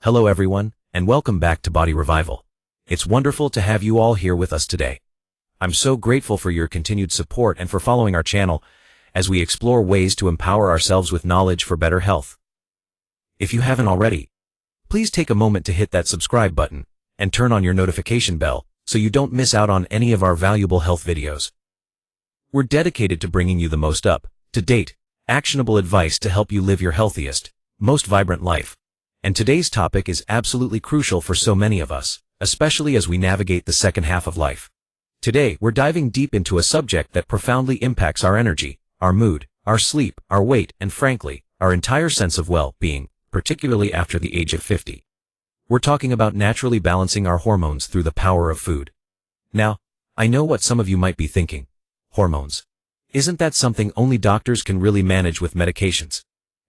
Hello everyone, and welcome back to Body Revival. It's wonderful to have you all here with us today. I'm so grateful for your continued support and for following our channel as we explore ways to empower ourselves with knowledge for better health. If you haven't already, please take a moment to hit that subscribe button and turn on your notification bell so you don't miss out on any of our valuable health videos. We're dedicated to bringing you the most up-to-date, actionable advice to help you live your healthiest, most vibrant life. And today's topic is absolutely crucial for so many of us, especially as we navigate the second half of life. Today, we're diving deep into a subject that profoundly impacts our energy, our mood, our sleep, our weight, and frankly, our entire sense of well-being, particularly after the age of 50. We're talking about naturally balancing our hormones through the power of food. Now, I know what some of you might be thinking. Hormones. Isn't that something only doctors can really manage with medications?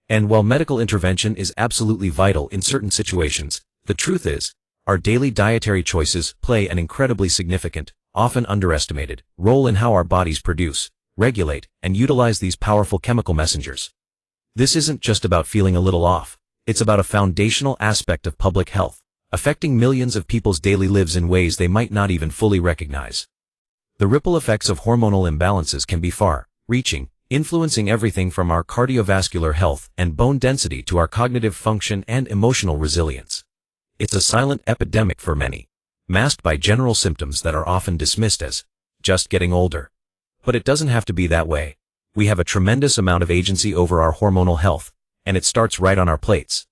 And while medical intervention is absolutely vital in certain situations, the truth is, our daily dietary choices play an incredibly significant, often underestimated, role in how our bodies produce, regulate, and utilize these powerful chemical messengers. This isn't just about feeling a little off, it's about a foundational aspect of public health, affecting millions of people's daily lives in ways they might not even fully recognize. The ripple effects of hormonal imbalances can be far-reaching, influencing everything from our cardiovascular health and bone density to our cognitive function and emotional resilience. It's a silent epidemic for many, masked by general symptoms that are often dismissed as just getting older. But it doesn't have to be that way. We have a tremendous amount of agency over our hormonal health, and it starts right on our plates.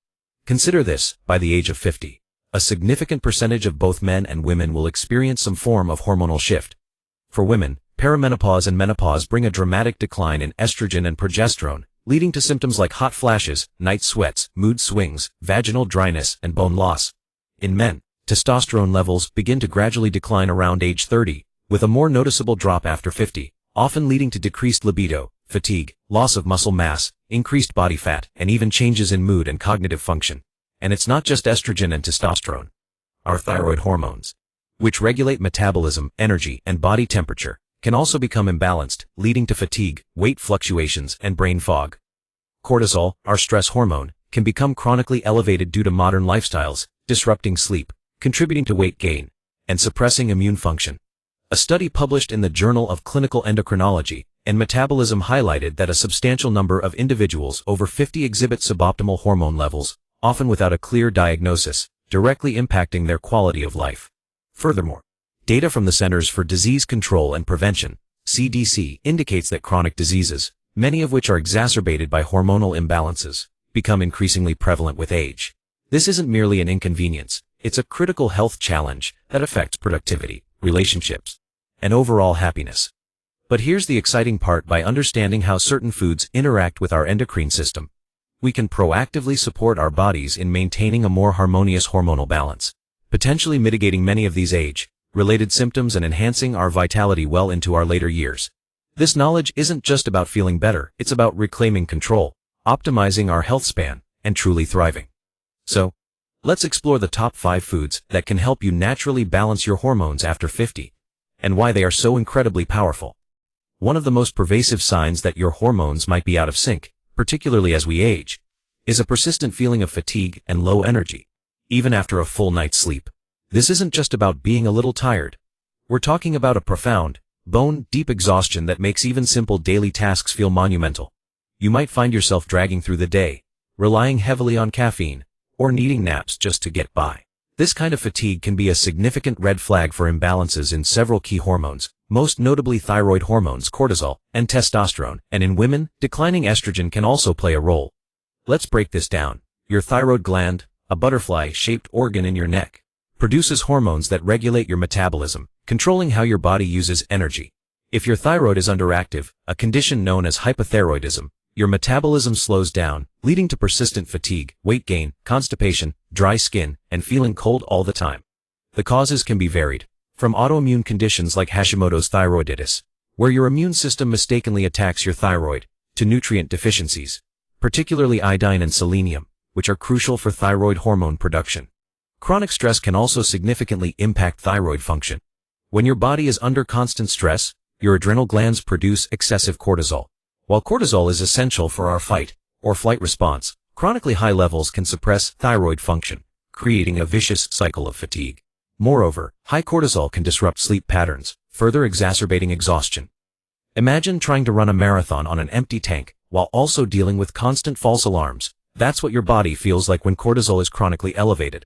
Consider this: by the age of 50, a significant percentage of both men and women will experience some form of hormonal shift. For women, perimenopause and menopause bring a dramatic decline in estrogen and progesterone, leading to symptoms like hot flashes, night sweats, mood swings, vaginal dryness, and bone loss. In men, testosterone levels begin to gradually decline around age 30, with a more noticeable drop after 50, often leading to decreased libido, fatigue, loss of muscle mass, increased body fat, and even changes in mood and cognitive function. And it's not just estrogen and testosterone. Our thyroid hormones, which regulate metabolism, energy, and body temperature, can also become imbalanced, leading to fatigue, weight fluctuations, and brain fog. Cortisol, our stress hormone, can become chronically elevated due to modern lifestyles, disrupting sleep, contributing to weight gain, and suppressing immune function. A study published in the Journal of Clinical Endocrinology and Metabolism highlighted that a substantial number of individuals over 50 exhibit suboptimal hormone levels, often without a clear diagnosis, directly impacting their quality of life. Furthermore, data from the Centers for Disease Control and Prevention, CDC, indicates that chronic diseases, many of which are exacerbated by hormonal imbalances, become increasingly prevalent with age. This isn't merely an inconvenience, it's a critical health challenge that affects productivity, relationships, and overall happiness. But here's the exciting part: by understanding how certain foods interact with our endocrine system, we can proactively support our bodies in maintaining a more harmonious hormonal balance, potentially mitigating many of these age-related symptoms and enhancing our vitality well into our later years. This knowledge isn't just about feeling better, it's about reclaiming control, optimizing our health span, and truly thriving. So, let's explore the top 5 foods that can help you naturally balance your hormones after 50, and why they are so incredibly powerful. One of the most pervasive signs that your hormones might be out of sync, particularly as we age, is a persistent feeling of fatigue and low energy, even after a full night's sleep. This isn't just about being a little tired. We're talking about a profound, bone-deep exhaustion that makes even simple daily tasks feel monumental. You might find yourself dragging through the day, relying heavily on caffeine, or needing naps just to get by. This kind of fatigue can be a significant red flag for imbalances in several key hormones, most notably thyroid hormones, cortisol, and testosterone, and in women, declining estrogen can also play a role. Let's break this down. Your thyroid gland, a butterfly-shaped organ in your neck, produces hormones that regulate your metabolism, controlling how your body uses energy. If your thyroid is underactive, a condition known as hypothyroidism, your metabolism slows down, leading to persistent fatigue, weight gain, constipation, dry skin, and feeling cold all the time. The causes can be varied, from autoimmune conditions like Hashimoto's thyroiditis, where your immune system mistakenly attacks your thyroid, to nutrient deficiencies, particularly iodine and selenium, which are crucial for thyroid hormone production. Chronic stress can also significantly impact thyroid function. When your body is under constant stress, your adrenal glands produce excessive cortisol. While cortisol is essential for our fight or flight response, chronically high levels can suppress thyroid function, creating a vicious cycle of fatigue. Moreover, high cortisol can disrupt sleep patterns, further exacerbating exhaustion. Imagine trying to run a marathon on an empty tank, while also dealing with constant false alarms. That's what your body feels like when cortisol is chronically elevated.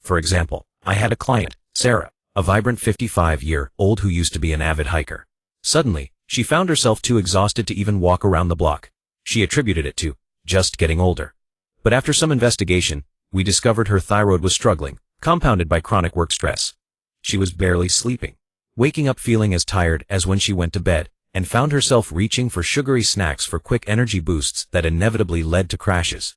For example, I had a client, Sarah, a vibrant 55-year-old who used to be an avid hiker. Suddenly, she found herself too exhausted to even walk around the block. She attributed it to just getting older. But after some investigation, we discovered her thyroid was struggling, compounded by chronic work stress. She was barely sleeping, waking up feeling as tired as when she went to bed, and found herself reaching for sugary snacks for quick energy boosts that inevitably led to crashes.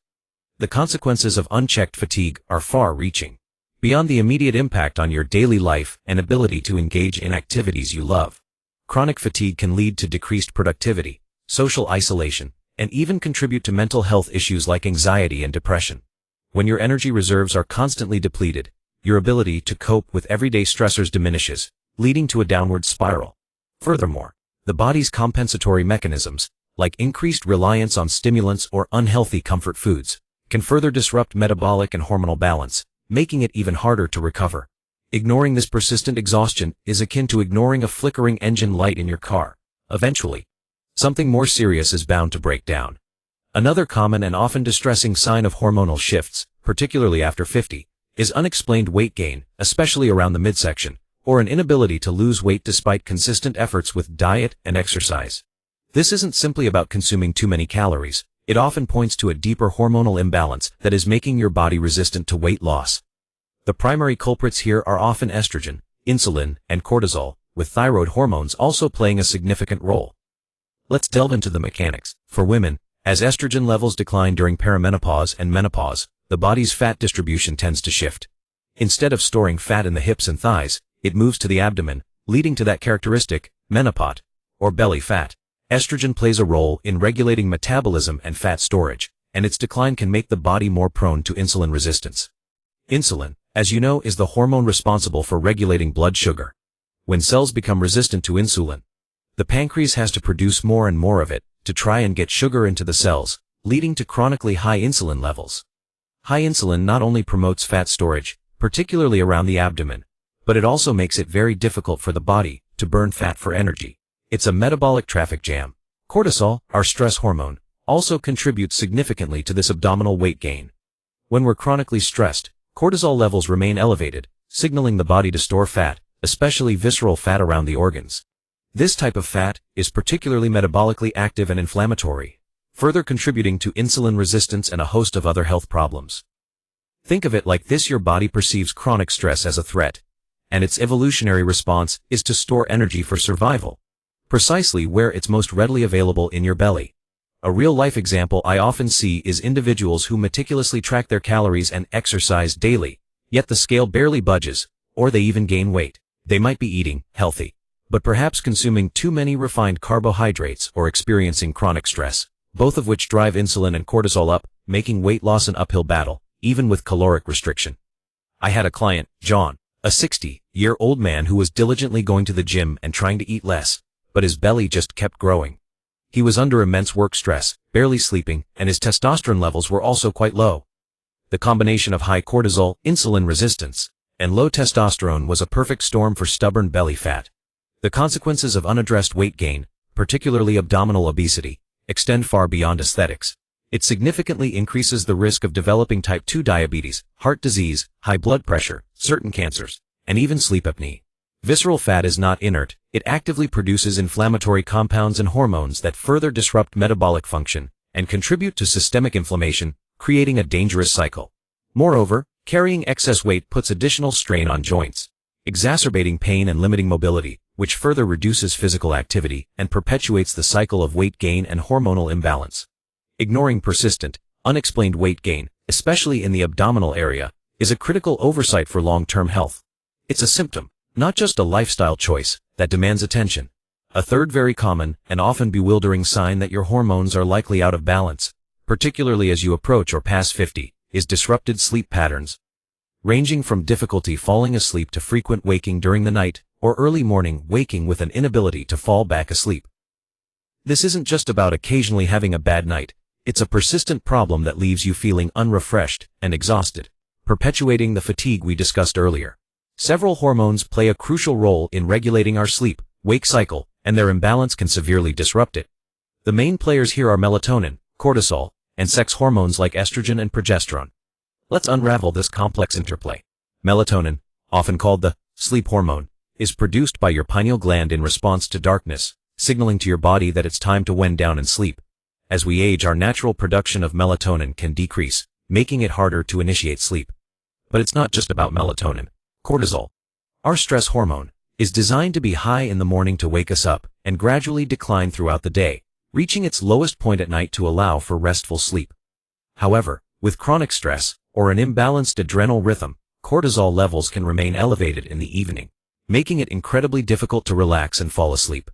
The consequences of unchecked fatigue are far-reaching, beyond the immediate impact on your daily life and ability to engage in activities you love. Chronic fatigue can lead to decreased productivity, social isolation, and even contribute to mental health issues like anxiety and depression. When your energy reserves are constantly depleted, your ability to cope with everyday stressors diminishes, leading to a downward spiral. Furthermore, the body's compensatory mechanisms, like increased reliance on stimulants or unhealthy comfort foods, can further disrupt metabolic and hormonal balance, making it even harder to recover. Ignoring this persistent exhaustion is akin to ignoring a flickering engine light in your car. Eventually, something more serious is bound to break down. Another common and often distressing sign of hormonal shifts, particularly after 50, is unexplained weight gain, especially around the midsection, or an inability to lose weight despite consistent efforts with diet and exercise. This isn't simply about consuming too many calories. It often points to a deeper hormonal imbalance that is making your body resistant to weight loss. The primary culprits here are often estrogen, insulin, and cortisol, with thyroid hormones also playing a significant role. Let's delve into the mechanics. For women, as estrogen levels decline during perimenopause and menopause, the body's fat distribution tends to shift. Instead of storing fat in the hips and thighs, it moves to the abdomen, leading to that characteristic menopause, or belly fat. Estrogen plays a role in regulating metabolism and fat storage, and its decline can make the body more prone to insulin resistance. Insulin, as you know, is the hormone responsible for regulating blood sugar. When cells become resistant to insulin, the pancreas has to produce more and more of it to try and get sugar into the cells, leading to chronically high insulin levels. High insulin not only promotes fat storage, particularly around the abdomen, but it also makes it very difficult for the body to burn fat for energy. It's a metabolic traffic jam. Cortisol, our stress hormone, also contributes significantly to this abdominal weight gain. When we're chronically stressed, cortisol levels remain elevated, signaling the body to store fat, especially visceral fat around the organs. This type of fat is particularly metabolically active and inflammatory, further contributing to insulin resistance and a host of other health problems. Think of it like this: your body perceives chronic stress as a threat, and its evolutionary response is to store energy for survival, precisely where it's most readily available in your belly. A real-life example I often see is individuals who meticulously track their calories and exercise daily, yet the scale barely budges, or they even gain weight. They might be eating healthy, but perhaps consuming too many refined carbohydrates or experiencing chronic stress, both of which drive insulin and cortisol up, making weight loss an uphill battle, even with caloric restriction. I had a client, John, a 60-year-old man who was diligently going to the gym and trying to eat less, but his belly just kept growing. He was under immense work stress, barely sleeping, and his testosterone levels were also quite low. The combination of high cortisol, insulin resistance, and low testosterone was a perfect storm for stubborn belly fat. The consequences of unaddressed weight gain, particularly abdominal obesity, extend far beyond aesthetics. It significantly increases the risk of developing type 2 diabetes, heart disease, high blood pressure, certain cancers, and even sleep apnea. Visceral fat is not inert. It actively produces inflammatory compounds and hormones that further disrupt metabolic function and contribute to systemic inflammation, creating a dangerous cycle. Moreover, carrying excess weight puts additional strain on joints, exacerbating pain and limiting mobility, which further reduces physical activity and perpetuates the cycle of weight gain and hormonal imbalance. Ignoring persistent, unexplained weight gain, especially in the abdominal area, is a critical oversight for long-term health. It's a symptom, not just a lifestyle choice, that demands attention. A third very common and often bewildering sign that your hormones are likely out of balance, particularly as you approach or pass 50, is disrupted sleep patterns, ranging from difficulty falling asleep to frequent waking during the night, or early morning waking with an inability to fall back asleep. This isn't just about occasionally having a bad night. It's a persistent problem that leaves you feeling unrefreshed and exhausted. perpetuating the fatigue we discussed earlier. Several hormones play a crucial role in regulating our sleep-wake cycle, and their imbalance can severely disrupt it. The main players here are melatonin, cortisol, and sex hormones like estrogen and progesterone. Let's unravel this complex interplay. Melatonin, often called the sleep hormone, is produced by your pineal gland in response to darkness, signaling to your body that it's time to wind down and sleep. As we age, our natural production of melatonin can decrease, making it harder to initiate sleep. But it's not just about melatonin. Cortisol, our stress hormone, is designed to be high in the morning to wake us up and gradually decline throughout the day, reaching its lowest point at night to allow for restful sleep. However, with chronic stress or an imbalanced adrenal rhythm, cortisol levels can remain elevated in the evening, making it incredibly difficult to relax and fall asleep.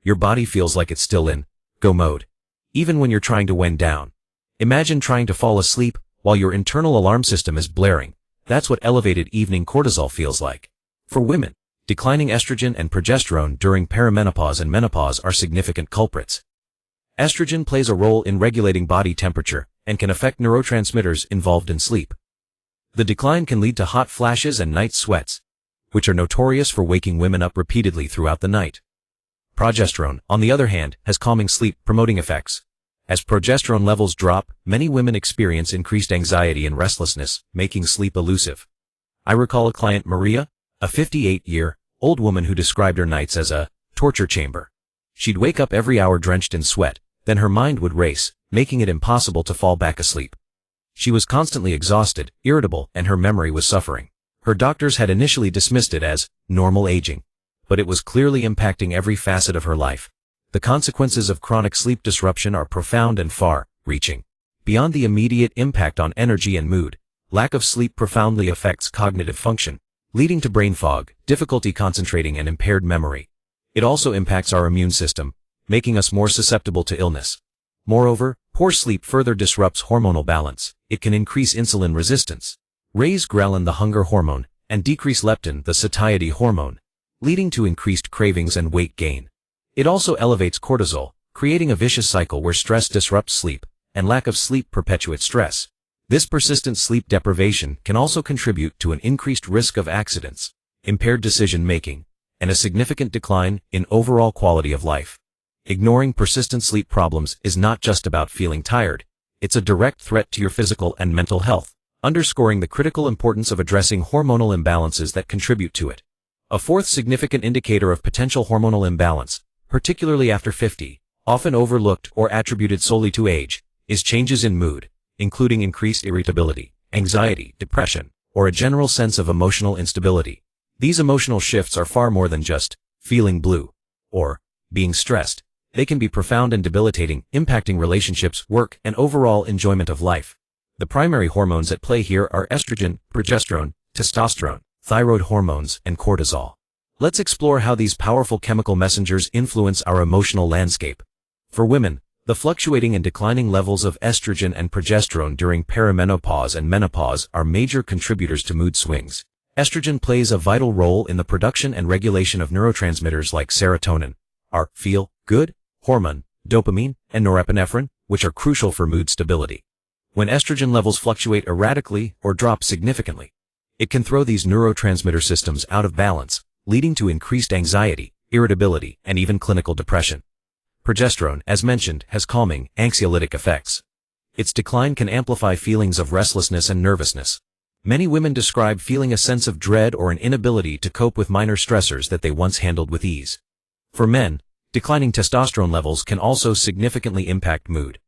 Your body feels like it's still in go mode, even when you're trying to wind down. Imagine trying to fall asleep while your internal alarm system is blaring. That's what elevated evening cortisol feels like. For women, declining estrogen and progesterone during perimenopause and menopause are significant culprits. Estrogen plays a role in regulating body temperature and can affect neurotransmitters involved in sleep. The decline can lead to hot flashes and night sweats, which are notorious for waking women up repeatedly throughout the night. Progesterone, on the other hand, has calming sleep-promoting effects. As progesterone levels drop, many women experience increased anxiety and restlessness, making sleep elusive. I recall a client, Maria, a 58-year-old woman who described her nights as a torture chamber. She'd wake up every hour drenched in sweat, then her mind would race, making it impossible to fall back asleep. She was constantly exhausted, irritable, and her memory was suffering. Her doctors had initially dismissed it as normal aging, but it was clearly impacting every facet of her life. The consequences of chronic sleep disruption are profound and far-reaching. Beyond the immediate impact on energy and mood, lack of sleep profoundly affects cognitive function, leading to brain fog, difficulty concentrating, and impaired memory. It also impacts our immune system, making us more susceptible to illness. Moreover, poor sleep further disrupts hormonal balance. It can increase insulin resistance, raise ghrelin, the hunger hormone, and decrease leptin, the satiety hormone, leading to increased cravings and weight gain. It also elevates cortisol, creating a vicious cycle where stress disrupts sleep, and lack of sleep perpetuates stress. This persistent sleep deprivation can also contribute to an increased risk of accidents, impaired decision-making, and a significant decline in overall quality of life. Ignoring persistent sleep problems is not just about feeling tired, it's a direct threat to your physical and mental health, underscoring the critical importance of addressing hormonal imbalances that contribute to it. A fourth significant indicator of potential hormonal imbalance, particularly after 50, often overlooked or attributed solely to age, is changes in mood, including increased irritability, anxiety, depression, or a general sense of emotional instability. These emotional shifts are far more than just feeling blue or being stressed. They can be profound and debilitating, impacting relationships, work, and overall enjoyment of life. The primary hormones at play here are estrogen, progesterone, testosterone, thyroid hormones, and cortisol. Let's explore how these powerful chemical messengers influence our emotional landscape. For women, the fluctuating and declining levels of estrogen and progesterone during perimenopause and menopause are major contributors to mood swings. Estrogen plays a vital role in the production and regulation of neurotransmitters like serotonin, our feel-good hormone, dopamine, and norepinephrine, which are crucial for mood stability. When estrogen levels fluctuate erratically or drop significantly, it can throw these neurotransmitter systems out of balance, leading to increased anxiety, irritability, and even clinical depression. Progesterone, as mentioned, has calming, anxiolytic effects. Its decline can amplify feelings of restlessness and nervousness. Many women describe feeling a sense of dread or an inability to cope with minor stressors that they once handled with ease. For men, declining testosterone levels can also significantly impact mood.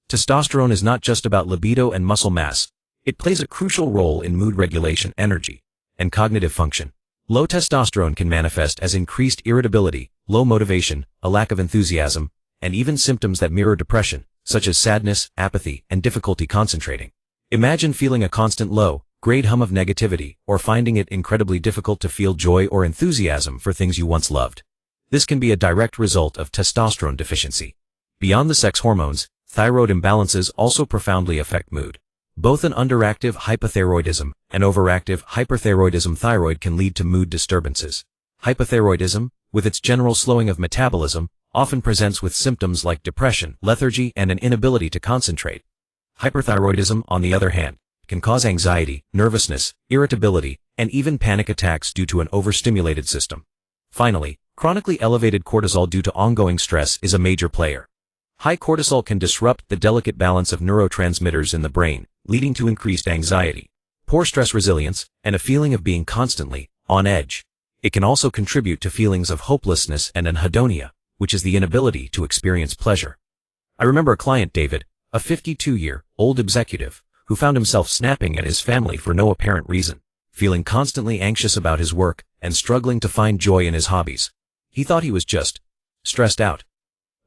Testosterone is not just about libido and muscle mass. It plays a crucial role in mood regulation, energy, and cognitive function. Low testosterone can manifest as increased irritability, low motivation, a lack of enthusiasm, and even symptoms that mirror depression, such as sadness, apathy, and difficulty concentrating. Imagine feeling a constant low-grade hum of negativity, or finding it incredibly difficult to feel joy or enthusiasm for things you once loved. This can be a direct result of testosterone deficiency. Beyond the sex hormones, thyroid imbalances also profoundly affect mood. Both an underactive hypothyroidism and overactive hyperthyroidism thyroid can lead to mood disturbances. Hypothyroidism, with its general slowing of metabolism, often presents with symptoms like depression, lethargy, and an inability to concentrate. Hyperthyroidism, on the other hand, can cause anxiety, nervousness, irritability, and even panic attacks due to an overstimulated system. Finally, chronically elevated cortisol due to ongoing stress is a major player. High cortisol can disrupt the delicate balance of neurotransmitters in the brain, leading to increased anxiety, poor stress resilience, and a feeling of being constantly on edge. It can also contribute to feelings of hopelessness and anhedonia, which is the inability to experience pleasure. I remember a client, David, a 52-year-old executive, who found himself snapping at his family for no apparent reason, feeling constantly anxious about his work and struggling to find joy in his hobbies. He thought he was just stressed out.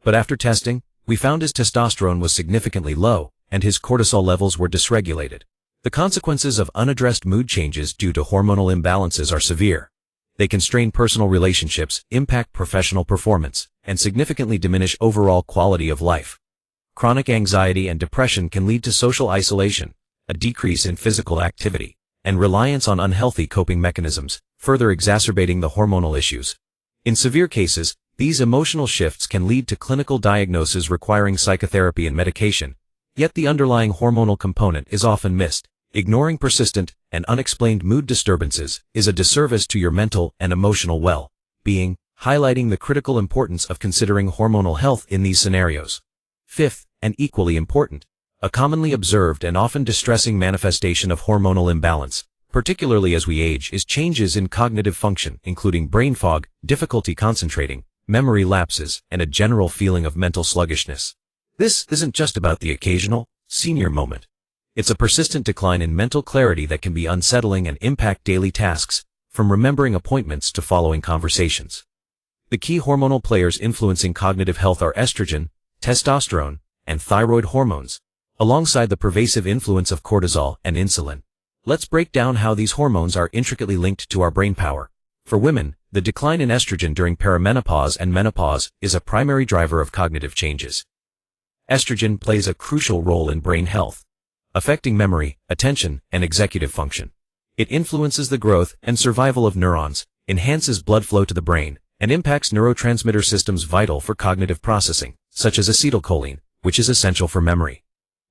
But after testing, we found his testosterone was significantly low and his cortisol levels were dysregulated. The consequences of unaddressed mood changes due to hormonal imbalances are severe. They can strain personal relationships, impact professional performance, and significantly diminish overall quality of life. Chronic anxiety and depression can lead to social isolation, a decrease in physical activity, and reliance on unhealthy coping mechanisms, further exacerbating the hormonal issues. In severe cases, these emotional shifts can lead to clinical diagnoses requiring psychotherapy and medication, yet the underlying hormonal component is often missed. Ignoring persistent and unexplained mood disturbances is a disservice to your mental and emotional well-being, highlighting the critical importance of considering hormonal health in these scenarios. Fifth, and equally important, a commonly observed and often distressing manifestation of hormonal imbalance, particularly as we age, is changes in cognitive function, including brain fog, difficulty concentrating, memory lapses, and a general feeling of mental sluggishness. This isn't just about the occasional, senior moment. It's a persistent decline in mental clarity that can be unsettling and impact daily tasks, from remembering appointments to following conversations. The key hormonal players influencing cognitive health are estrogen, testosterone, and thyroid hormones, alongside the pervasive influence of cortisol and insulin. Let's break down how these hormones are intricately linked to our brain power. For women, the decline in estrogen during perimenopause and menopause is a primary driver of cognitive changes. Estrogen plays a crucial role in brain health, affecting memory, attention, and executive function. It influences the growth and survival of neurons, enhances blood flow to the brain, and impacts neurotransmitter systems vital for cognitive processing, such as acetylcholine, which is essential for memory.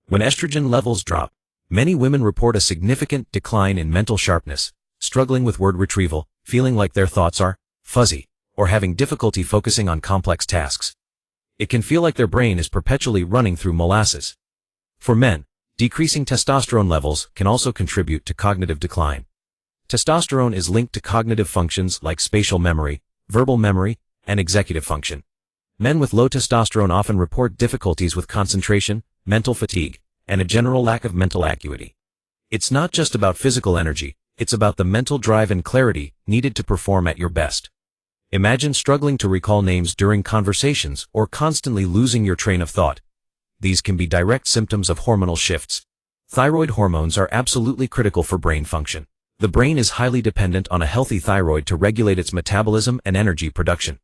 When estrogen levels drop, many women report a significant decline in mental sharpness, struggling with word retrieval, feeling like their thoughts are fuzzy, or having difficulty focusing on complex tasks. It can feel like their brain is perpetually running through molasses. For men, decreasing testosterone levels can also contribute to cognitive decline. Testosterone is linked to cognitive functions like spatial memory, verbal memory, and executive function. Men with low testosterone often report difficulties with concentration, mental fatigue, and a general lack of mental acuity. It's not just about physical energy, it's about the mental drive and clarity needed to perform at your best. Imagine struggling to recall names during conversations or constantly losing your train of thought. These can be direct symptoms of hormonal shifts. Thyroid hormones are absolutely critical for brain function. The brain is highly dependent on a healthy thyroid to regulate its metabolism and energy production.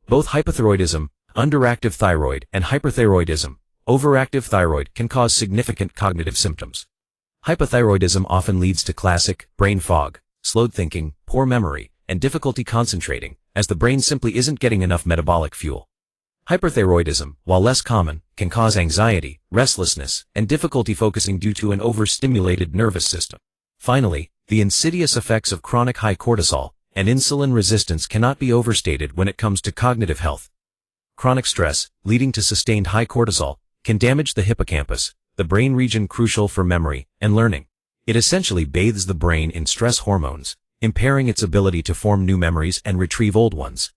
Both hypothyroidism, underactive thyroid, and hyperthyroidism, overactive thyroid, can cause significant cognitive symptoms. Hypothyroidism often leads to classic brain fog, slowed thinking, poor memory, and difficulty concentrating, as the brain simply isn't getting enough metabolic fuel. Hyperthyroidism, while less common, can cause anxiety, restlessness, and difficulty focusing due to an overstimulated nervous system. Finally, the insidious effects of chronic high cortisol and insulin resistance cannot be overstated when it comes to cognitive health. Chronic stress, leading to sustained high cortisol, can damage the hippocampus, the brain region crucial for memory and learning. It essentially bathes the brain in stress hormones, impairing its ability to form new memories and retrieve old ones.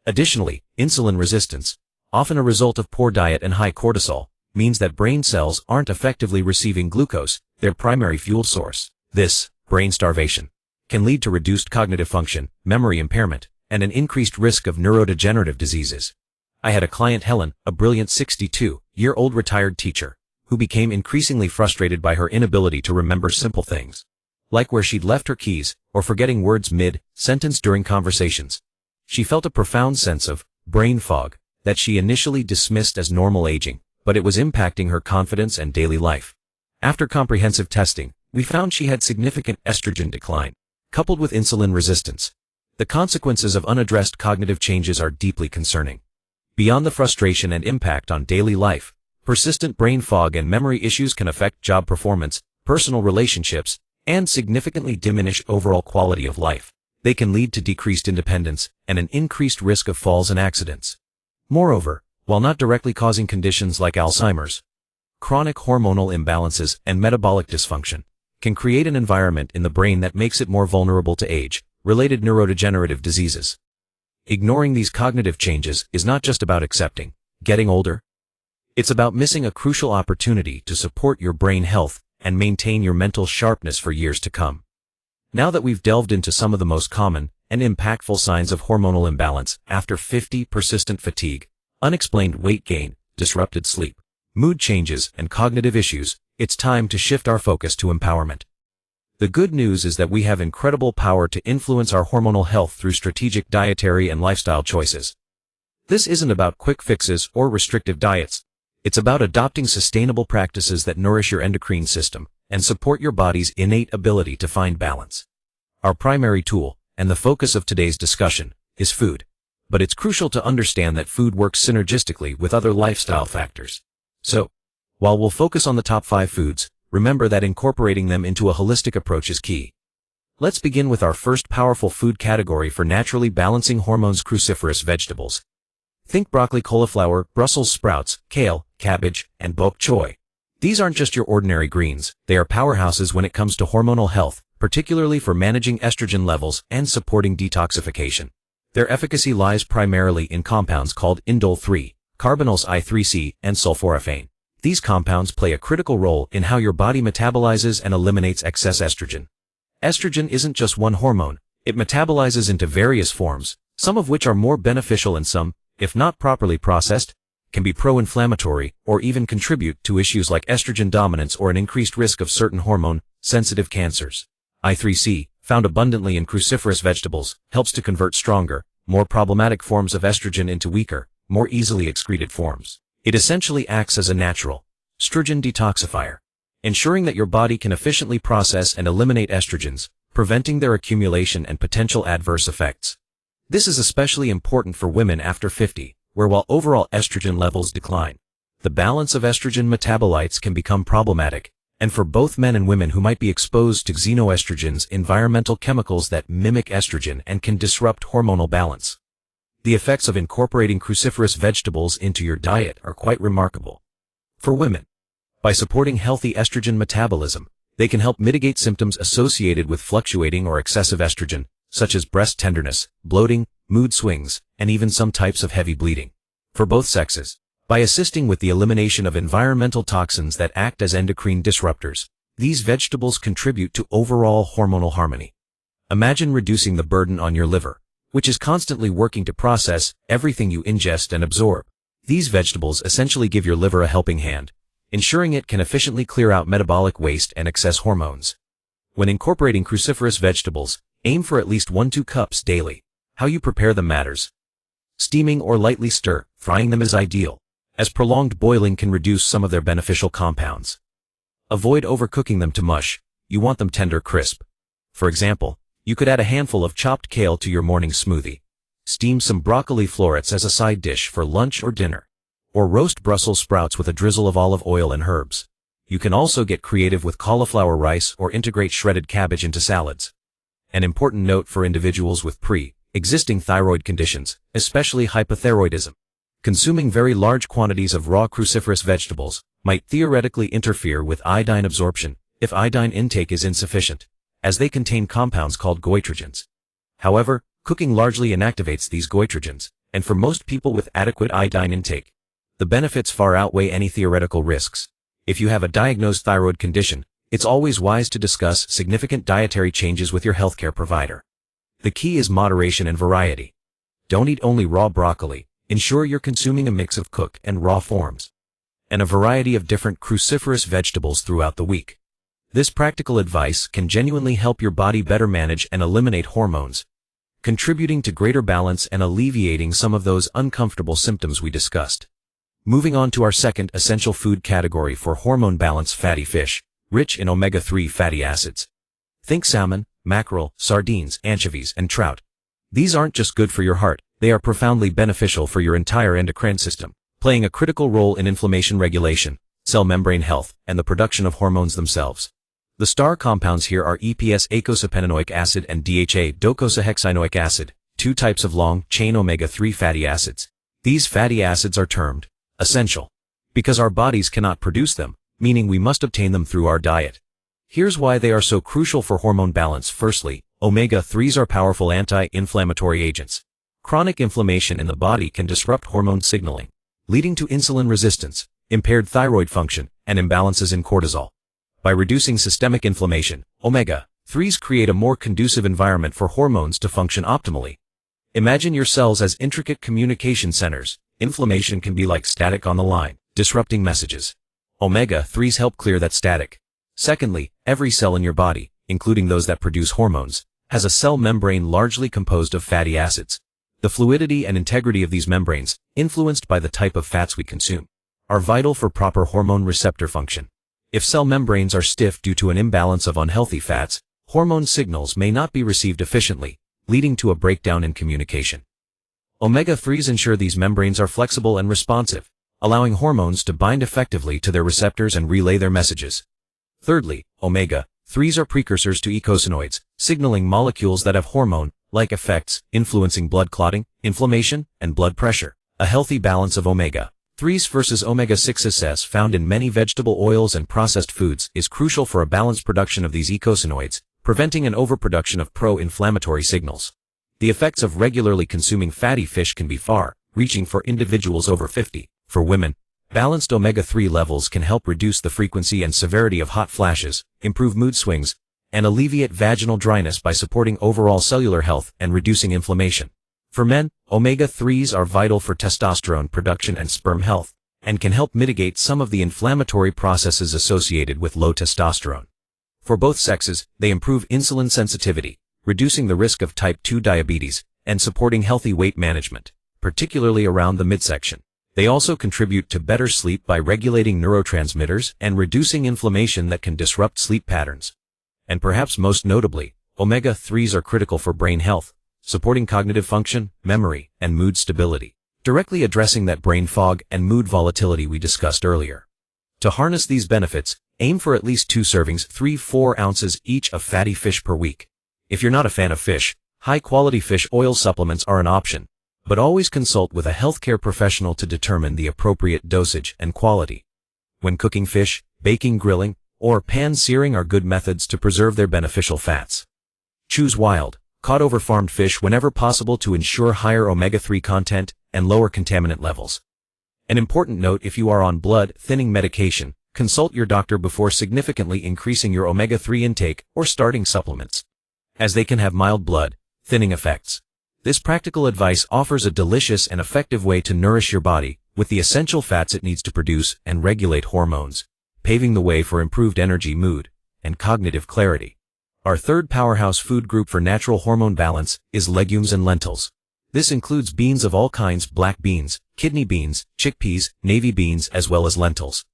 Additionally, insulin resistance, often a result of poor diet and high cortisol, means that brain cells aren't effectively receiving glucose, their primary fuel source. This, brain starvation, can lead to reduced cognitive function, memory impairment, and an increased risk of neurodegenerative diseases. I had a client, Helen, a brilliant 62-year-old retired teacher, who became increasingly frustrated by her inability to remember simple things, like where she'd left her keys, or forgetting words mid-sentence during conversations. She felt a profound sense of brain fog that she initially dismissed as normal aging, but it was impacting her confidence and daily life. After comprehensive testing, we found she had significant estrogen decline, coupled with insulin resistance. The consequences of unaddressed cognitive changes are deeply concerning. Beyond the frustration and impact on daily life, persistent brain fog and memory issues can affect job performance, personal relationships, and significantly diminish overall quality of life. They can lead to decreased independence and an increased risk of falls and accidents. Moreover, while not directly causing conditions like Alzheimer's, chronic hormonal imbalances and metabolic dysfunction can create an environment in the brain that makes it more vulnerable to age-related neurodegenerative diseases. Ignoring these cognitive changes is not just about accepting getting older. It's about missing a crucial opportunity to support your brain health and maintain your mental sharpness for years to come. Now that we've delved into some of the most common and impactful signs of hormonal imbalance after 50, persistent fatigue, unexplained weight gain, disrupted sleep, mood changes, and cognitive issues, it's time to shift our focus to empowerment. The good news is that we have incredible power to influence our hormonal health through strategic dietary and lifestyle choices. This isn't about quick fixes or restrictive diets. It's about adopting sustainable practices that nourish your endocrine system and support your body's innate ability to find balance. Our primary tool, and the focus of today's discussion, is food. But it's crucial to understand that food works synergistically with other lifestyle factors. So, while we'll focus on the top 5 foods, remember that incorporating them into a holistic approach is key. Let's begin with our first powerful food category for naturally balancing hormones: cruciferous vegetables. Think broccoli, cauliflower, Brussels sprouts, kale, cabbage, and bok choy. These aren't just your ordinary greens, they are powerhouses when it comes to hormonal health, particularly for managing estrogen levels and supporting detoxification. Their efficacy lies primarily in compounds called indole-3, carbonyls I3C, and sulforaphane. These compounds play a critical role in how your body metabolizes and eliminates excess estrogen. Estrogen isn't just one hormone, it metabolizes into various forms, some of which are more beneficial and some, if not properly processed, can be pro-inflammatory or even contribute to issues like estrogen dominance or an increased risk of certain hormone-sensitive cancers. I3C, found abundantly in cruciferous vegetables, helps to convert stronger, more problematic forms of estrogen into weaker, more easily excreted forms. It essentially acts as a natural estrogen detoxifier, ensuring that your body can efficiently process and eliminate estrogens, preventing their accumulation and potential adverse effects. This is especially important for women after 50, where while overall estrogen levels decline, the balance of estrogen metabolites can become problematic, and for both men and women who might be exposed to xenoestrogens, environmental chemicals that mimic estrogen and can disrupt hormonal balance. The effects of incorporating cruciferous vegetables into your diet are quite remarkable. For women, by supporting healthy estrogen metabolism, they can help mitigate symptoms associated with fluctuating or excessive estrogen, such as breast tenderness, bloating, mood swings, and even some types of heavy bleeding. For both sexes, by assisting with the elimination of environmental toxins that act as endocrine disruptors, these vegetables contribute to overall hormonal harmony. Imagine reducing the burden on your liver, which is constantly working to process everything you ingest and absorb. These vegetables essentially give your liver a helping hand, ensuring it can efficiently clear out metabolic waste and excess hormones. When incorporating cruciferous vegetables, aim for at least 1–2 cups daily. How you prepare them matters. Steaming or lightly frying them is ideal, as prolonged boiling can reduce some of their beneficial compounds. Avoid overcooking them to mush. You want them tender, crisp. For example, you could add a handful of chopped kale to your morning smoothie. Steam some broccoli florets as a side dish for lunch or dinner. Or roast Brussels sprouts with a drizzle of olive oil and herbs. You can also get creative with cauliflower rice or integrate shredded cabbage into salads. An important note for individuals with pre-existing thyroid conditions, especially hypothyroidism. Consuming very large quantities of raw cruciferous vegetables might theoretically interfere with iodine absorption if iodine intake is insufficient, as they contain compounds called goitrogens. However, cooking largely inactivates these goitrogens, and for most people with adequate iodine intake, the benefits far outweigh any theoretical risks. If you have a diagnosed thyroid condition, it's always wise to discuss significant dietary changes with your healthcare provider. The key is moderation and variety. Don't eat only raw broccoli. Ensure you're consuming a mix of cooked and raw forms, and a variety of different cruciferous vegetables throughout the week. This practical advice can genuinely help your body better manage and eliminate hormones, contributing to greater balance and alleviating some of those uncomfortable symptoms we discussed. Moving on to our second essential food category for hormone balance: fatty fish, rich in omega-3 fatty acids. Think salmon, mackerel, sardines, anchovies, and trout. These aren't just good for your heart, they are profoundly beneficial for your entire endocrine system, playing a critical role in inflammation regulation, cell membrane health, and the production of hormones themselves. The star compounds here are EPS-eicosapentaenoic acid and DHA-docosahexaenoic acid, two types of long-chain omega-3 fatty acids. These fatty acids are termed essential because our bodies cannot produce them, meaning we must obtain them through our diet. Here's why they are so crucial for hormone balance. Firstly, omega-3s are powerful anti-inflammatory agents. Chronic inflammation in the body can disrupt hormone signaling, leading to insulin resistance, impaired thyroid function, and imbalances in cortisol. By reducing systemic inflammation, omega-3s create a more conducive environment for hormones to function optimally. Imagine your cells as intricate communication centers. Inflammation can be like static on the line, disrupting messages. Omega-3s help clear that static. Secondly, every cell in your body, including those that produce hormones, has a cell membrane largely composed of fatty acids. The fluidity and integrity of these membranes, influenced by the type of fats we consume, are vital for proper hormone receptor function. If cell membranes are stiff due to an imbalance of unhealthy fats, hormone signals may not be received efficiently, leading to a breakdown in communication. Omega-3s ensure these membranes are flexible and responsive, allowing hormones to bind effectively to their receptors and relay their messages. Thirdly, omega-3s are precursors to eicosanoids, signaling molecules that have hormone-like effects, influencing blood clotting, inflammation, and blood pressure. A healthy balance of omega-3s versus omega-6s found in many vegetable oils and processed foods is crucial for a balanced production of these eicosanoids, preventing an overproduction of pro-inflammatory signals. The effects of regularly consuming fatty fish can be far-reaching for individuals over 50. For women, balanced omega-3 levels can help reduce the frequency and severity of hot flashes, improve mood swings, and alleviate vaginal dryness by supporting overall cellular health and reducing inflammation. For men, omega-3s are vital for testosterone production and sperm health, and can help mitigate some of the inflammatory processes associated with low testosterone. For both sexes, they improve insulin sensitivity, reducing the risk of type 2 diabetes, and supporting healthy weight management, particularly around the midsection. They also contribute to better sleep by regulating neurotransmitters and reducing inflammation that can disrupt sleep patterns. And perhaps most notably, omega-3s are critical for brain health, supporting cognitive function, memory, and mood stability, directly addressing that brain fog and mood volatility we discussed earlier. To harness these benefits, aim for at least 2 servings, 3-4 ounces each of fatty fish per week. If you're not a fan of fish, high-quality fish oil supplements are an option, but always consult with a healthcare professional to determine the appropriate dosage and quality. When cooking fish, baking, grilling, or pan-searing are good methods to preserve their beneficial fats. Choose wild, caught-over farmed fish whenever possible to ensure higher omega-3 content and lower contaminant levels. An important note: if you are on blood-thinning medication, consult your doctor before significantly increasing your omega-3 intake or starting supplements, as they can have mild blood-thinning effects. This practical advice offers a delicious and effective way to nourish your body with the essential fats it needs to produce and regulate hormones, paving the way for improved energy, mood, and cognitive clarity. Our third powerhouse food group for natural hormone balance is legumes and lentils. This includes beans of all kinds: black beans, kidney beans, chickpeas, navy beans, as well as lentils.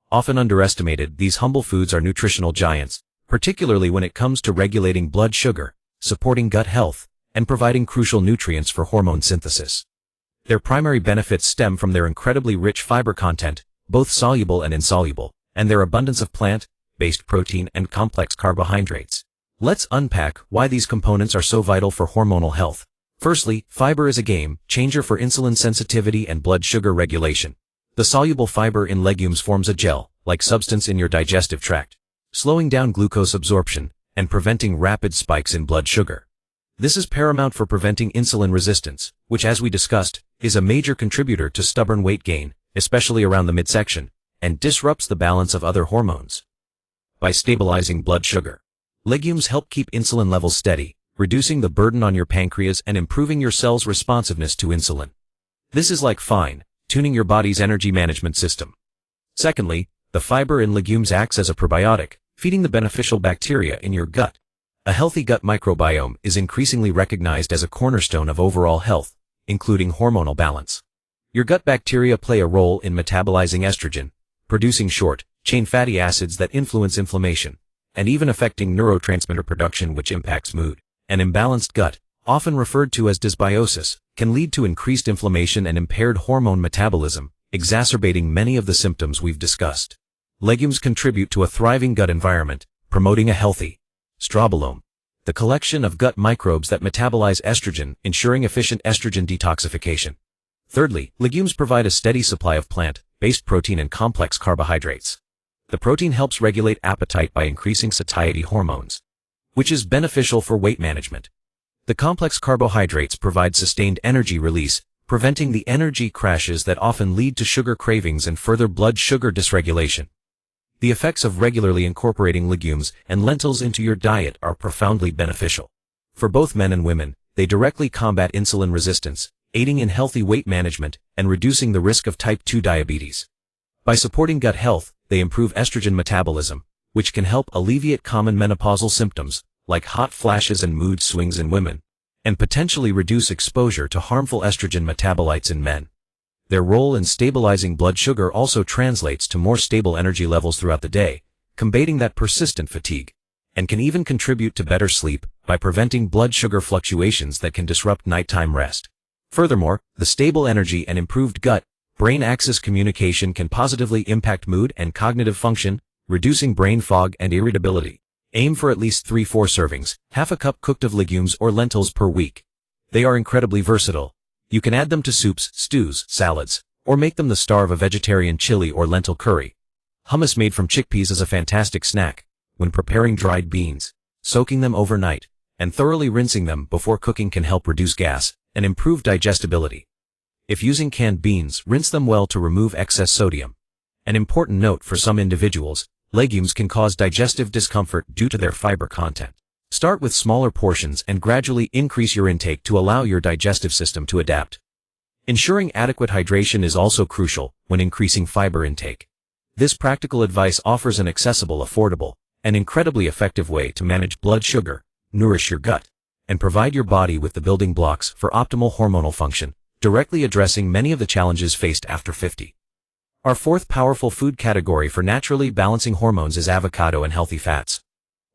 Often underestimated, these humble foods are nutritional giants, particularly when it comes to regulating blood sugar, supporting gut health, and providing crucial nutrients for hormone synthesis. Their primary benefits stem from their incredibly rich fiber content, both soluble and insoluble, and their abundance of plant-based protein and complex carbohydrates. Let's unpack why these components are so vital for hormonal health. Firstly, fiber is a game changer for insulin sensitivity and blood sugar regulation. The soluble fiber in legumes forms a gel-like substance in your digestive tract, slowing down glucose absorption and preventing rapid spikes in blood sugar. This is paramount for preventing insulin resistance, which, as we discussed, is a major contributor to stubborn weight gain, especially around the midsection, and disrupts the balance of other hormones. By stabilizing blood sugar, legumes help keep insulin levels steady, reducing the burden on your pancreas and improving your cell's responsiveness to insulin. This is like fine-tuning your body's energy management system. Secondly, the fiber in legumes acts as a probiotic, feeding the beneficial bacteria in your gut. A healthy gut microbiome is increasingly recognized as a cornerstone of overall health, including hormonal balance. Your gut bacteria play a role in metabolizing estrogen, producing short-chain fatty acids that influence inflammation, and even affecting neurotransmitter production, which impacts mood. An imbalanced gut, often referred to as dysbiosis, can lead to increased inflammation and impaired hormone metabolism, exacerbating many of the symptoms we've discussed. Legumes contribute to a thriving gut environment, promoting a healthy strobolome, the collection of gut microbes that metabolize estrogen, ensuring efficient estrogen detoxification. Thirdly, legumes provide a steady supply of plant-based protein and complex carbohydrates. The protein helps regulate appetite by increasing satiety hormones, which is beneficial for weight management. The complex carbohydrates provide sustained energy release, preventing the energy crashes that often lead to sugar cravings and further blood sugar dysregulation. The effects of regularly incorporating legumes and lentils into your diet are profoundly beneficial. For both men and women, they directly combat insulin resistance, aiding in healthy weight management and reducing the risk of type 2 diabetes. By supporting gut health, they improve estrogen metabolism, which can help alleviate common menopausal symptoms, like hot flashes and mood swings in women, and potentially reduce exposure to harmful estrogen metabolites in men. Their role in stabilizing blood sugar also translates to more stable energy levels throughout the day, combating that persistent fatigue, and can even contribute to better sleep by preventing blood sugar fluctuations that can disrupt nighttime rest. Furthermore, the stable energy and improved gut-brain axis communication can positively impact mood and cognitive function, reducing brain fog and irritability. Aim for at least 3-4 servings, half a cup cooked of legumes or lentils per week. They are incredibly versatile. You can add them to soups, stews, salads, or make them the star of a vegetarian chili or lentil curry. Hummus made from chickpeas is a fantastic snack. When preparing dried beans, soaking them overnight, and thoroughly rinsing them before cooking can help reduce gas and improve digestibility. If using canned beans, rinse them well to remove excess sodium. An important note for some individuals, legumes can cause digestive discomfort due to their fiber content. Start with smaller portions and gradually increase your intake to allow your digestive system to adapt. Ensuring adequate hydration is also crucial when increasing fiber intake. This practical advice offers an accessible, affordable, and incredibly effective way to manage blood sugar, nourish your gut, and provide your body with the building blocks for optimal hormonal function, directly addressing many of the challenges faced after 50. Our fourth powerful food category for naturally balancing hormones is avocado and healthy fats.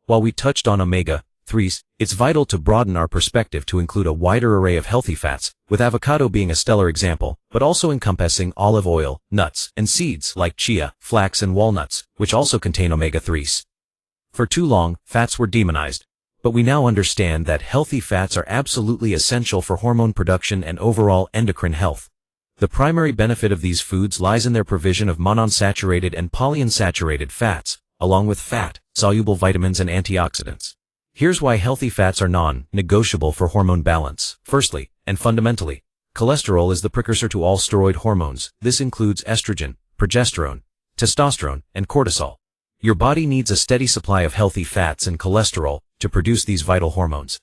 While we touched on omega-3s, it's vital to broaden our perspective to include a wider array of healthy fats, with avocado being a stellar example, but also encompassing olive oil, nuts, and seeds like chia, flax, and walnuts, which also contain omega-3s. For too long, fats were demonized, but we now understand that healthy fats are absolutely essential for hormone production and overall endocrine health. The primary benefit of these foods lies in their provision of monounsaturated and polyunsaturated fats, along with fat-soluble vitamins and antioxidants. Here's why healthy fats are non-negotiable for hormone balance. Firstly, and fundamentally, cholesterol is the precursor to all steroid hormones. This includes estrogen, progesterone, testosterone, and cortisol. Your body needs a steady supply of healthy fats and cholesterol to produce these vital hormones.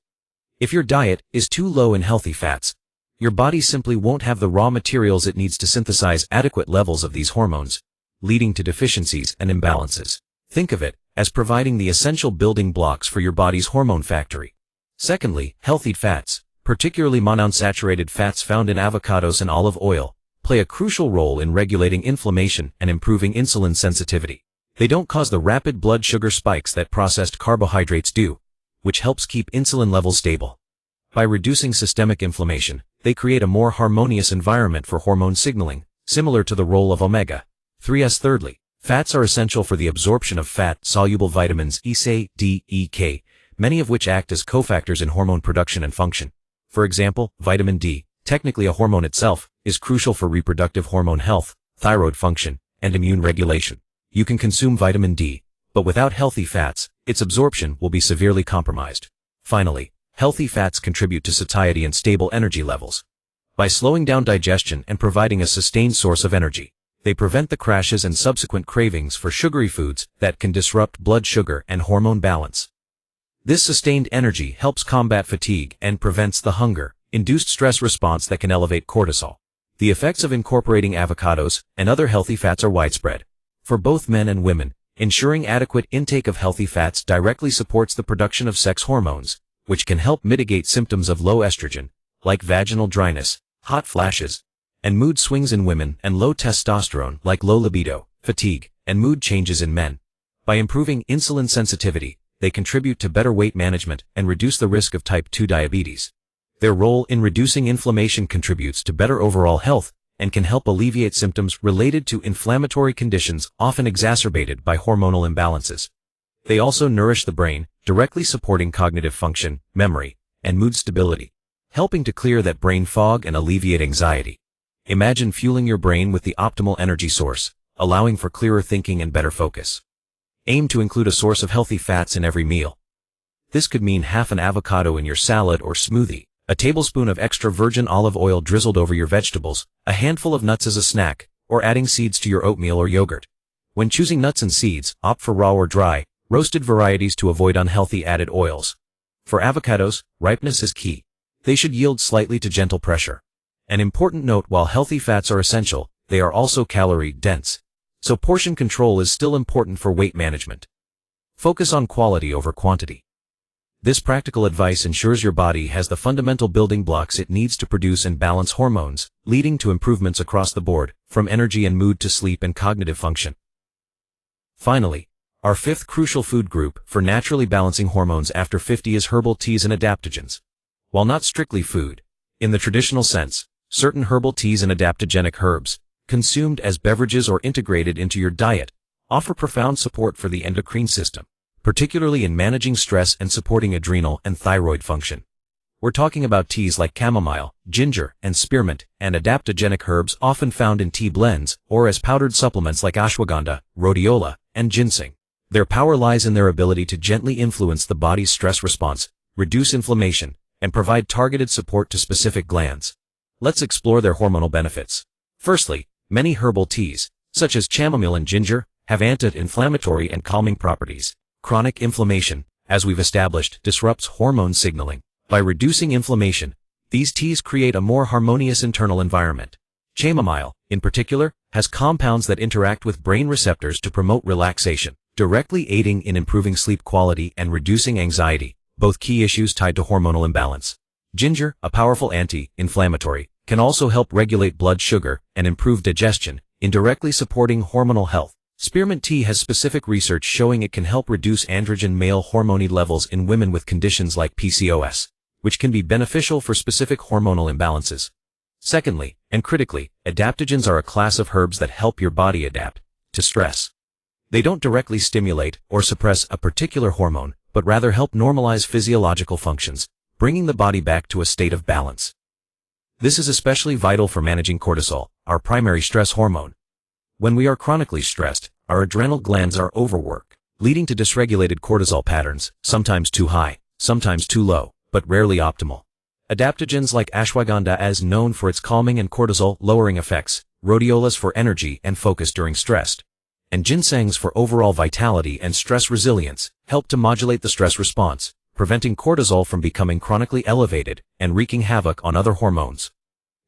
If your diet is too low in healthy fats, your body simply won't have the raw materials it needs to synthesize adequate levels of these hormones, leading to deficiencies and imbalances. Think of it as providing the essential building blocks for your body's hormone factory. Secondly, healthy fats, particularly monounsaturated fats found in avocados and olive oil, play a crucial role in regulating inflammation and improving insulin sensitivity. They don't cause the rapid blood sugar spikes that processed carbohydrates do, which helps keep insulin levels stable. By reducing systemic inflammation, they create a more harmonious environment for hormone signaling, similar to the role of omega-3s. Thirdly, fats are essential for the absorption of fat-soluble vitamins E, C, D, E, K, many of which act as cofactors in hormone production and function. For example, vitamin D, technically a hormone itself, is crucial for reproductive hormone health, thyroid function, and immune regulation. You can consume vitamin D, but without healthy fats, its absorption will be severely compromised. Finally, healthy fats contribute to satiety and stable energy levels. By slowing down digestion and providing a sustained source of energy, they prevent the crashes and subsequent cravings for sugary foods that can disrupt blood sugar and hormone balance. This sustained energy helps combat fatigue and prevents the hunger-induced stress response that can elevate cortisol. The effects of incorporating avocados and other healthy fats are widespread. For both men and women, ensuring adequate intake of healthy fats directly supports the production of sex hormones, which can help mitigate symptoms of low estrogen, like vaginal dryness, hot flashes, and mood swings in women, and low testosterone, like low libido, fatigue, and mood changes in men. By improving insulin sensitivity, they contribute to better weight management and reduce the risk of type 2 diabetes. Their role in reducing inflammation contributes to better overall health and can help alleviate symptoms related to inflammatory conditions often exacerbated by hormonal imbalances. They also nourish the brain, directly supporting cognitive function, memory, and mood stability, helping to clear that brain fog and alleviate anxiety. Imagine fueling your brain with the optimal energy source, allowing for clearer thinking and better focus. Aim to include a source of healthy fats in every meal. This could mean half an avocado in your salad or smoothie, a tablespoon of extra virgin olive oil drizzled over your vegetables, a handful of nuts as a snack, or adding seeds to your oatmeal or yogurt. When choosing nuts and seeds, opt for raw or dry, roasted varieties to avoid unhealthy added oils. For avocados, ripeness is key. They should yield slightly to gentle pressure. An important note: while healthy fats are essential, they are also calorie-dense. So portion control is still important for weight management. Focus on quality over quantity. This practical advice ensures your body has the fundamental building blocks it needs to produce and balance hormones, leading to improvements across the board, from energy and mood to sleep and cognitive function. Finally, our fifth crucial food group for naturally balancing hormones after 50 is herbal teas and adaptogens. While not strictly food, in the traditional sense, certain herbal teas and adaptogenic herbs, consumed as beverages or integrated into your diet, offer profound support for the endocrine system, particularly in managing stress and supporting adrenal and thyroid function. We're talking about teas like chamomile, ginger, and spearmint, and adaptogenic herbs often found in tea blends or as powdered supplements like ashwagandha, rhodiola, and ginseng. Their power lies in their ability to gently influence the body's stress response, reduce inflammation, and provide targeted support to specific glands. Let's explore their hormonal benefits. Firstly, many herbal teas, such as chamomile and ginger, have anti-inflammatory and calming properties. Chronic inflammation, as we've established, disrupts hormone signaling. By reducing inflammation, these teas create a more harmonious internal environment. Chamomile, in particular, has compounds that interact with brain receptors to promote relaxation, directly aiding in improving sleep quality and reducing anxiety, both key issues tied to hormonal imbalance. Ginger, a powerful anti-inflammatory, can also help regulate blood sugar and improve digestion, indirectly supporting hormonal health. Spearmint tea has specific research showing it can help reduce androgen male hormone levels in women with conditions like PCOS, which can be beneficial for specific hormonal imbalances. Secondly, and critically, adaptogens are a class of herbs that help your body adapt to stress. They don't directly stimulate or suppress a particular hormone, but rather help normalize physiological functions, bringing the body back to a state of balance. This is especially vital for managing cortisol, our primary stress hormone. When we are chronically stressed, our adrenal glands are overworked, leading to dysregulated cortisol patterns, sometimes too high, sometimes too low, but rarely optimal. Adaptogens like ashwagandha, as known for its calming and cortisol-lowering effects, rhodiolas for energy and focus during stress, and ginsengs for overall vitality and stress resilience, help to modulate the stress response, preventing cortisol from becoming chronically elevated and wreaking havoc on other hormones.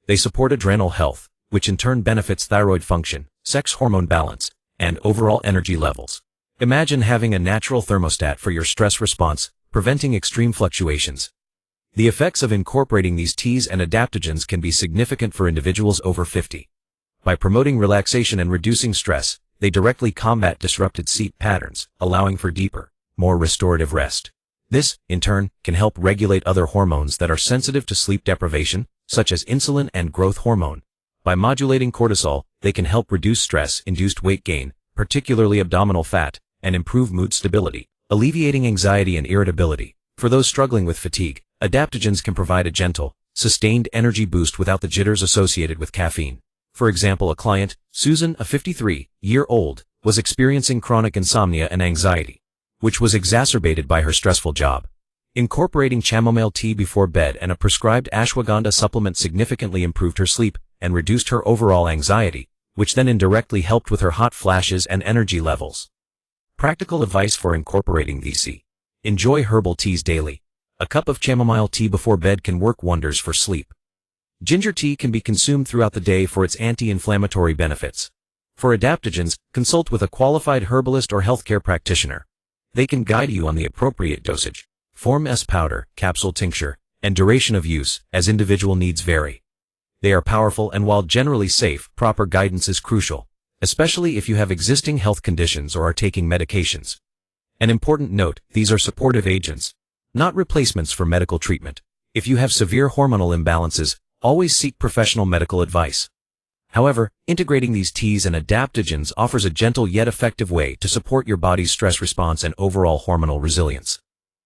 They support adrenal health, which in turn benefits thyroid function, sex hormone balance, and overall energy levels. Imagine having a natural thermostat for your stress response, preventing extreme fluctuations. The effects of incorporating these teas and adaptogens can be significant for individuals over 50. By promoting relaxation and reducing stress, they directly combat disrupted sleep patterns, allowing for deeper, more restorative rest. This, in turn, can help regulate other hormones that are sensitive to sleep deprivation, such as insulin and growth hormone. By modulating cortisol, they can help reduce stress-induced weight gain, particularly abdominal fat, and improve mood stability, alleviating anxiety and irritability. For those struggling with fatigue, adaptogens can provide a gentle, sustained energy boost without the jitters associated with caffeine. For example, a client, Susan, a 53-year-old, was experiencing chronic insomnia and anxiety, which was exacerbated by her stressful job. Incorporating chamomile tea before bed and a prescribed ashwagandha supplement significantly improved her sleep and reduced her overall anxiety, which then indirectly helped with her hot flashes and energy levels. Practical advice for incorporating these: enjoy herbal teas daily. A cup of chamomile tea before bed can work wonders for sleep. Ginger tea can be consumed throughout the day for its anti-inflammatory benefits. For adaptogens, consult with a qualified herbalist or healthcare practitioner. They can guide you on the appropriate dosage, form as powder, capsule, tincture, and duration of use, as individual needs vary. They are powerful, and while generally safe, proper guidance is crucial, especially if you have existing health conditions or are taking medications. An important note: these are supportive agents, not replacements for medical treatment. If you have severe hormonal imbalances, always seek professional medical advice. However, integrating these teas and adaptogens offers a gentle yet effective way to support your body's stress response and overall hormonal resilience.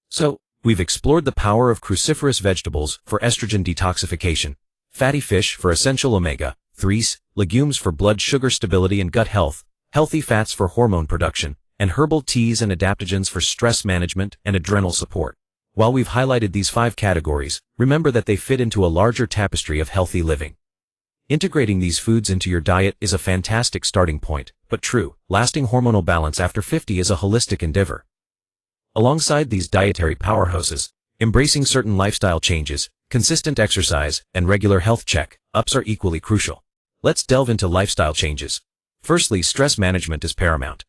So, we've explored the power of cruciferous vegetables for estrogen detoxification, fatty fish for essential omega-3s, legumes for blood sugar stability and gut health, healthy fats for hormone production, and herbal teas and adaptogens for stress management and adrenal support. While we've highlighted these 5 categories, remember that they fit into a larger tapestry of healthy living. Integrating these foods into your diet is a fantastic starting point, but true, lasting hormonal balance after 50 is a holistic endeavor. Alongside these dietary powerhouses, embracing certain lifestyle changes, consistent exercise, and regular health check-ups are equally crucial. Let's delve into lifestyle changes. Firstly, stress management is paramount.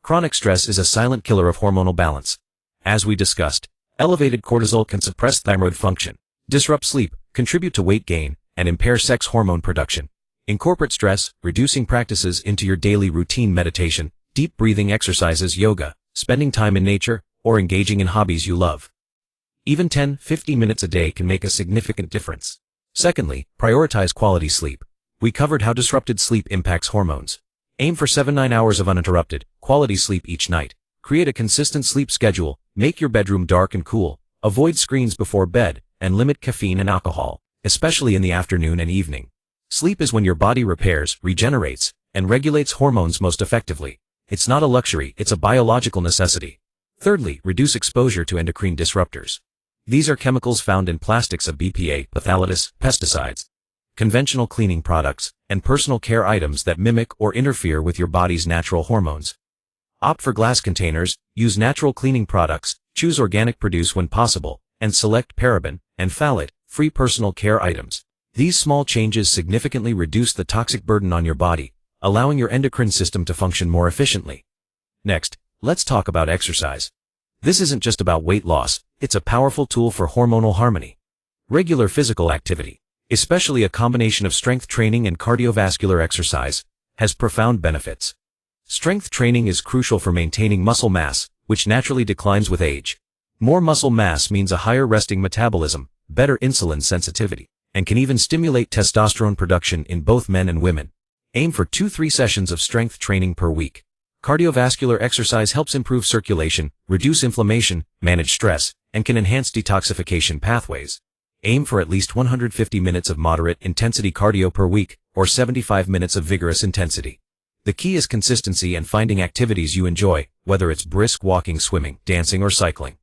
Chronic stress is a silent killer of hormonal balance. As we discussed, elevated cortisol can suppress thyroid function, disrupt sleep, contribute to weight gain, and impair sex hormone production. Incorporate stress reducing practices into your daily routine: meditation, deep breathing exercises, yoga, spending time in nature, or engaging in hobbies you love. Even 10-50 minutes a day can make a significant difference. Secondly, prioritize quality sleep. We covered how disrupted sleep impacts hormones. Aim for 7-9 hours of uninterrupted, quality sleep each night. Create a consistent sleep schedule, make your bedroom dark and cool, avoid screens before bed, and limit caffeine and alcohol, especially in the afternoon and evening. Sleep is when your body repairs, regenerates, and regulates hormones most effectively. It's not a luxury, it's a biological necessity. Thirdly, reduce exposure to endocrine disruptors. These are chemicals found in plastics of BPA, phthalates, pesticides, conventional cleaning products, and personal care items that mimic or interfere with your body's natural hormones. Opt for glass containers, use natural cleaning products, choose organic produce when possible, and select paraben and phthalate-free personal care items. These small changes significantly reduce the toxic burden on your body, allowing your endocrine system to function more efficiently. Next, let's talk about exercise. This isn't just about weight loss, it's a powerful tool for hormonal harmony. Regular physical activity, especially a combination of strength training and cardiovascular exercise, has profound benefits. Strength training is crucial for maintaining muscle mass, which naturally declines with age. More muscle mass means a higher resting metabolism, better insulin sensitivity, and can even stimulate testosterone production in both men and women. Aim for 2-3 sessions of strength training per week. Cardiovascular exercise helps improve circulation, reduce inflammation, manage stress, and can enhance detoxification pathways. Aim for at least 150 minutes of moderate intensity cardio per week, or 75 minutes of vigorous intensity. The key is consistency and finding activities you enjoy, whether it's brisk walking, swimming, dancing, or cycling.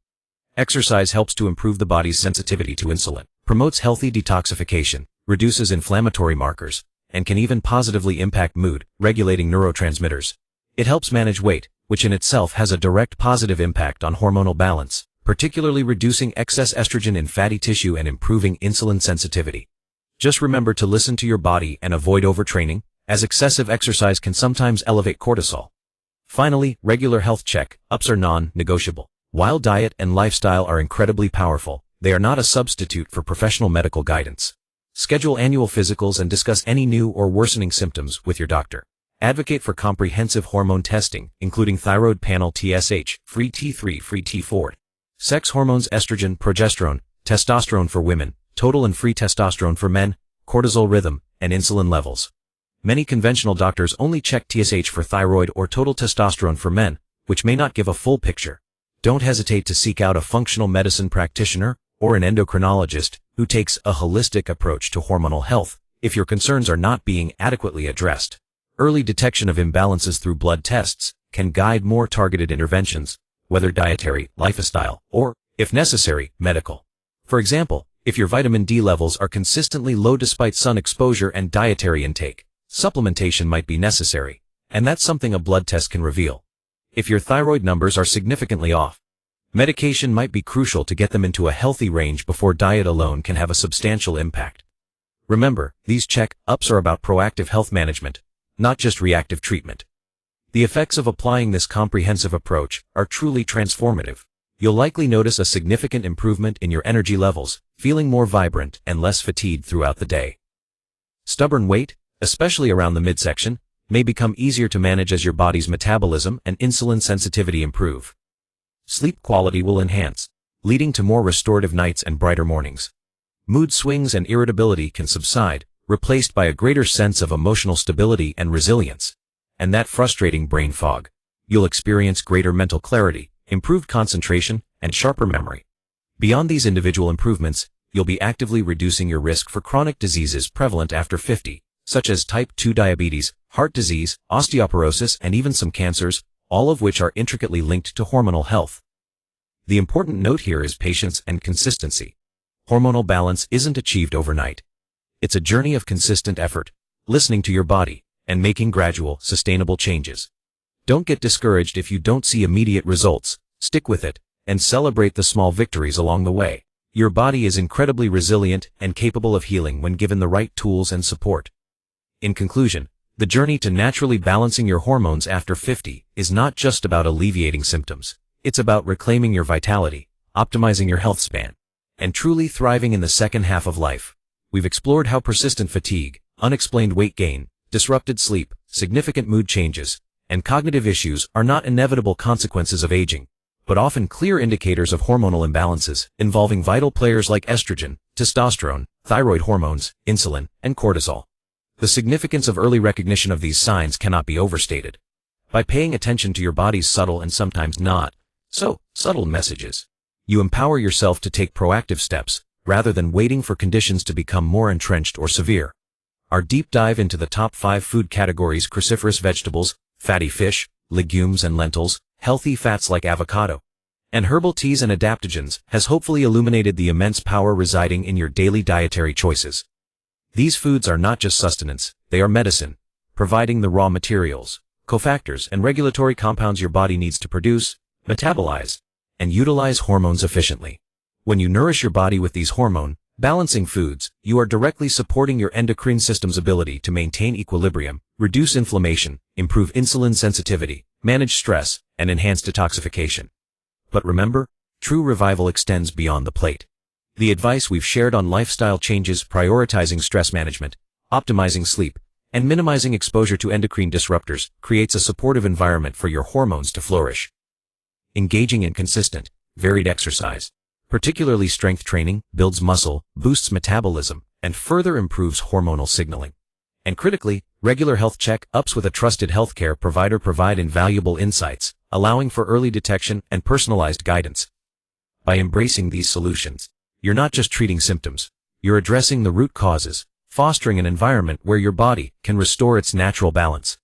Exercise helps to improve the body's sensitivity to insulin, promotes healthy detoxification, reduces inflammatory markers, and can even positively impact mood, regulating neurotransmitters. It helps manage weight, which in itself has a direct positive impact on hormonal balance, particularly reducing excess estrogen in fatty tissue and improving insulin sensitivity. Just remember to listen to your body and avoid overtraining, as excessive exercise can sometimes elevate cortisol. Finally, regular health check-ups are non-negotiable. While diet and lifestyle are incredibly powerful, they are not a substitute for professional medical guidance. Schedule annual physicals and discuss any new or worsening symptoms with your doctor. Advocate for comprehensive hormone testing, including thyroid panel TSH, free T3, free T4, sex hormones estrogen, progesterone, testosterone for women, total and free testosterone for men, cortisol rhythm, and insulin levels. Many conventional doctors only check TSH for thyroid or total testosterone for men, which may not give a full picture. Don't hesitate to seek out a functional medicine practitioner or an endocrinologist who takes a holistic approach to hormonal health if your concerns are not being adequately addressed. Early detection of imbalances through blood tests can guide more targeted interventions, whether dietary, lifestyle, or, if necessary, medical. For example, if your vitamin D levels are consistently low despite sun exposure and dietary intake, supplementation might be necessary, and that's something a blood test can reveal. If your thyroid numbers are significantly off, medication might be crucial to get them into a healthy range before diet alone can have a substantial impact. Remember, these check-ups are about proactive health management, not just reactive treatment. The effects of applying this comprehensive approach are truly transformative. You'll likely notice a significant improvement in your energy levels, feeling more vibrant and less fatigued throughout the day. Stubborn weight, especially around the midsection, may become easier to manage as your body's metabolism and insulin sensitivity improve. Sleep quality will enhance, leading to more restorative nights and brighter mornings. Mood swings and irritability can subside, replaced by a greater sense of emotional stability and resilience. And that frustrating brain fog. You'll experience greater mental clarity, improved concentration, and sharper memory. Beyond these individual improvements, you'll be actively reducing your risk for chronic diseases prevalent after 50, such as type 2 diabetes, heart disease, osteoporosis, and even some cancers, all of which are intricately linked to hormonal health. The important note here is patience and consistency. Hormonal balance isn't achieved overnight. It's a journey of consistent effort, listening to your body, and making gradual, sustainable changes. Don't get discouraged if you don't see immediate results. Stick with it, and celebrate the small victories along the way. Your body is incredibly resilient and capable of healing when given the right tools and support. In conclusion, the journey to naturally balancing your hormones after 50 is not just about alleviating symptoms. It's about reclaiming your vitality, optimizing your health span, and truly thriving in the second half of life. We've explored how persistent fatigue, unexplained weight gain, disrupted sleep, significant mood changes, and cognitive issues are not inevitable consequences of aging, but often clear indicators of hormonal imbalances involving vital players like estrogen, testosterone, thyroid hormones, insulin, and cortisol. The significance of early recognition of these signs cannot be overstated. By paying attention to your body's subtle and sometimes not so subtle messages, you empower yourself to take proactive steps, rather than waiting for conditions to become more entrenched or severe. Our deep dive into the top 5 food categories: cruciferous vegetables, fatty fish, legumes and lentils, healthy fats like avocado, and herbal teas and adaptogens, has hopefully illuminated the immense power residing in your daily dietary choices. These foods are not just sustenance, they are medicine, providing the raw materials, cofactors, and regulatory compounds your body needs to produce, metabolize, and utilize hormones efficiently. When you nourish your body with these hormone-balancing foods, you are directly supporting your endocrine system's ability to maintain equilibrium, reduce inflammation, improve insulin sensitivity, manage stress, and enhance detoxification. But remember, true revival extends beyond the plate. The advice we've shared on lifestyle changes, prioritizing stress management, optimizing sleep, and minimizing exposure to endocrine disruptors, creates a supportive environment for your hormones to flourish. Engaging in consistent, varied exercise, particularly strength training, builds muscle, boosts metabolism, and further improves hormonal signaling. And critically, regular health check-ups with a trusted healthcare provider provide invaluable insights, allowing for early detection and personalized guidance. By embracing these solutions, you're not just treating symptoms, you're addressing the root causes, fostering an environment where your body can restore its natural balance.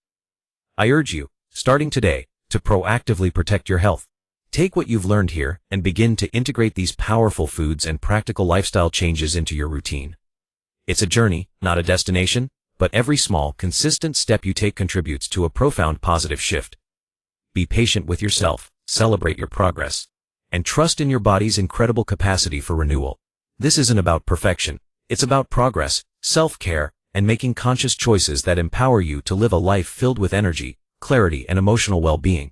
I urge you, starting today, to proactively protect your health. Take what you've learned here and begin to integrate these powerful foods and practical lifestyle changes into your routine. It's a journey, not a destination, but every small, consistent step you take contributes to a profound positive shift. Be patient with yourself, celebrate your progress, and trust in your body's incredible capacity for renewal. This isn't about perfection, it's about progress, self-care, and making conscious choices that empower you to live a life filled with energy, clarity, and emotional well-being.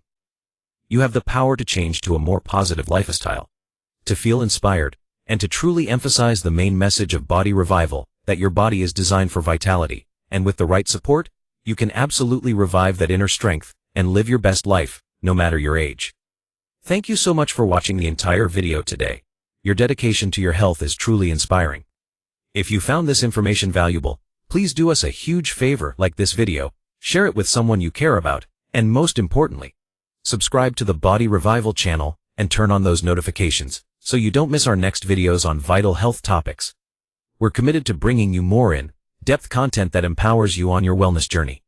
You have the power to change to a more positive lifestyle, to feel inspired, and to truly emphasize the main message of body revival, that your body is designed for vitality, and with the right support, you can absolutely revive that inner strength and live your best life, no matter your age. Thank you so much for watching the entire video today. Your dedication to your health is truly inspiring. If you found this information valuable, please do us a huge favor: like this video, share it with someone you care about, and most importantly, subscribe to the Body Revival channel and turn on those notifications so you don't miss our next videos on vital health topics. We're committed to bringing you more in-depth content that empowers you on your wellness journey.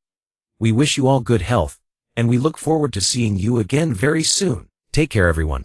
We wish you all good health, and we look forward to seeing you again very soon. Take care, everyone.